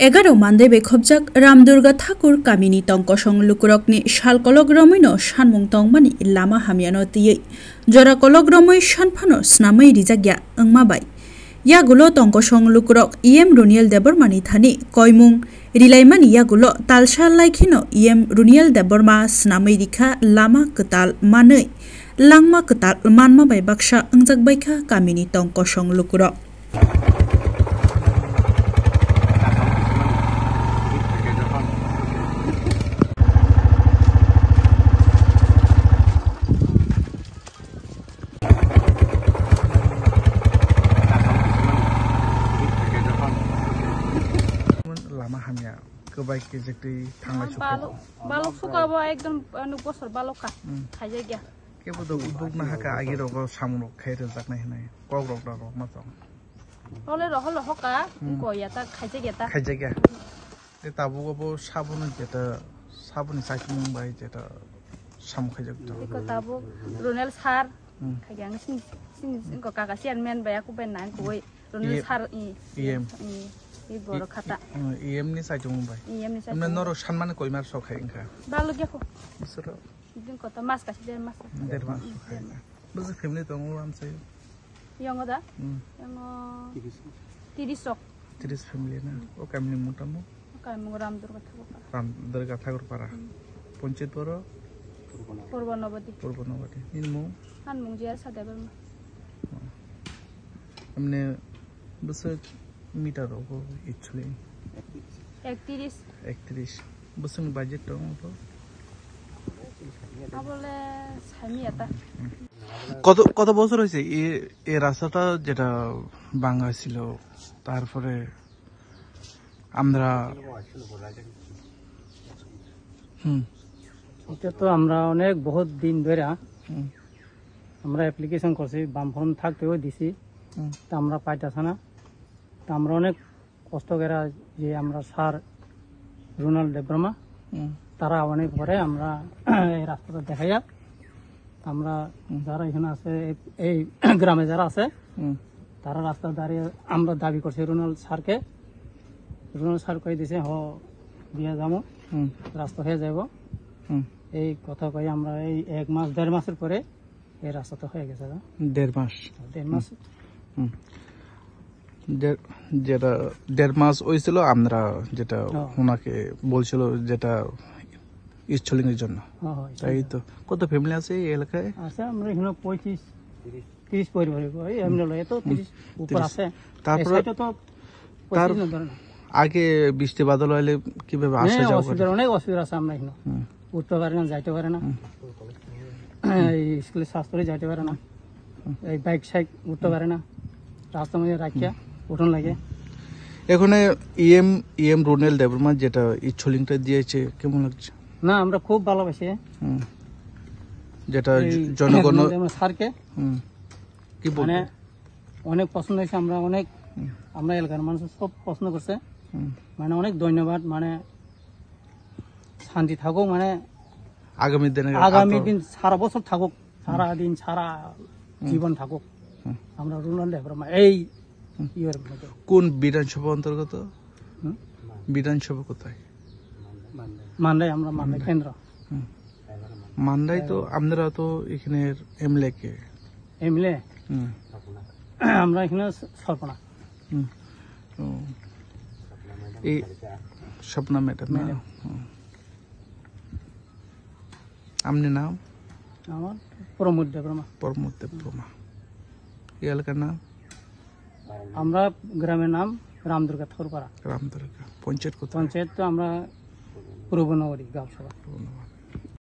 11 मानदे बेखबजाक रामदुर्गा ठाकुर कामिनी तंकसं लुकुरकनि सालकलक रमैनो सानमुं तंगमानि लामा हामियानो तियै जराकलक रमै सानफानो स्नामै रिजाग्या ओंमाबाय यागुलो तंकसं लुकुरक इएम रुनियल देबरमानि थानि कयमुं रिलायमानि यागुलो तालसा लाइखिनो इएम रुनियल देबरमा स्नामै रिखा लामा कताल मानै लांमा कताल मानमाबाय बाक्सा ओंजाकबायखा कामिनी तंकसं लुकुरक lama hamya kebaik ke jekti thanglai sukai balok suka bo ekdom anu bosor baloka khaje gya ke bodo ubuk na haka agi rogo samuro khaire jaknai hinai kog rok da rok ma tong ole rohol hoka ko ya ta khaje gya te tabu go sabun jeta sabun saikmung bai jeta sam khajak to ko tabu ronel sar khagyang sin ko kaka sian men ba ku ben nan ko ronel sar i boro khata em ni saikmung bai emne noro sanman koi mar sokhai inka balo gya ko bisoro din ko ta mas ka der mas sokhai buzu family to ngam sai yango da yango 30 family na o kamni mutamu kamu Ramdurga Thakur para Ponchit Poro Purbanabadi Inmu Hanmung Jaya Sadeberma हमने बस metre होगा actually 31 बस में budget तो আবলে সামিয়াতা কত বছর হইছে এই রাস্তাটা যেটা ভাঙা ছিল তারপরে আমরা এটা তো আমরা অনেক বহুত দিন ধরে আমরা অ্যাপ্লিকেশন করছি বামফ্রন্ট থাকতেও দিছি তা আমরা পাইতাছ না তা আমরা অনেক কষ্ট করে যে আমরা স্যার রুনাল দেববর্মা তারা অনেক পরে আমরা এই রাস্তাটা দেখাইয়া আমরা যারা এখানে আছে এই গ্রামে যারা আছে তারা রাস্তা দাঁড়িয়ে আমরা দাবি করছি রুনাল স্যার কই দিছে দিয়া যাবো রাস্তা হয়ে যাব এই কথা কই আমরা এই 1 মাস 1.5 মাসের পরে এই রাস্তাটা হয়ে গেছে 1.5 মাস যেটা 1.5 মাস হয়েছিল আমরা যেটা ওনাকে বলছিল যেটা স্টলিং এর জন্য তাই তো কত ফ্যামিলি আছে এই এলাকায় আছে আমরা এখানে 30 পরিবার এই এমনি লয় তো 30 উপর আছে তারপরে তো 25 ধরে না আগে বৃষ্টি বাদল হলে কিভাবে আসা যাওয়া অনেক অসুবিধা আছে আমরা এখানে উঠতে পারে না যাইতে পারে না এই স্কুলে শাস্ত্রে যাইতে পারে না এই বাইক সাইক উঠতে পারে না রাস্তার মধ্যে রাখিয়া উঠন লাগে এখানে ইএম রুনেল দেববর্মা যেটা ইচ্ছলিংটা দিয়েছে কেমন লাগছে না আমরা খুব ভালোবাসি যেটা জনগণ স্যারকে কি বলে অনেক পছন্দ হয়েছে আমরা এলাকার মানুষ সব পছন্দ করছে মানে অনেক ধন্যবাদ মানে শান্তি থাকুক মানে আগামী দিন সারা বছর থাকুক সারা দিন সারা জীবন থাকুক আমরা রুনাল দেববর্মা এই কোন বিধানসভা অন্তর্গত বিধানসভা কোথায় মান্দাই আমরা মান্দাই কেন্দ্র মান্দাই তো আপনারা তো এখানে এমএলএ আমরা এখানে সরপনা এই স্বপ্না ম্যাডাম আপনি নাম আমার প্রমোদ দেববর্মা এই এলাকার নাম আমরা গ্রামের নাম রামদুর্গা ঠাকুরপাড়া পঞ্চায়েত তো আমরা পূর্বনগরী গ্রাম সভা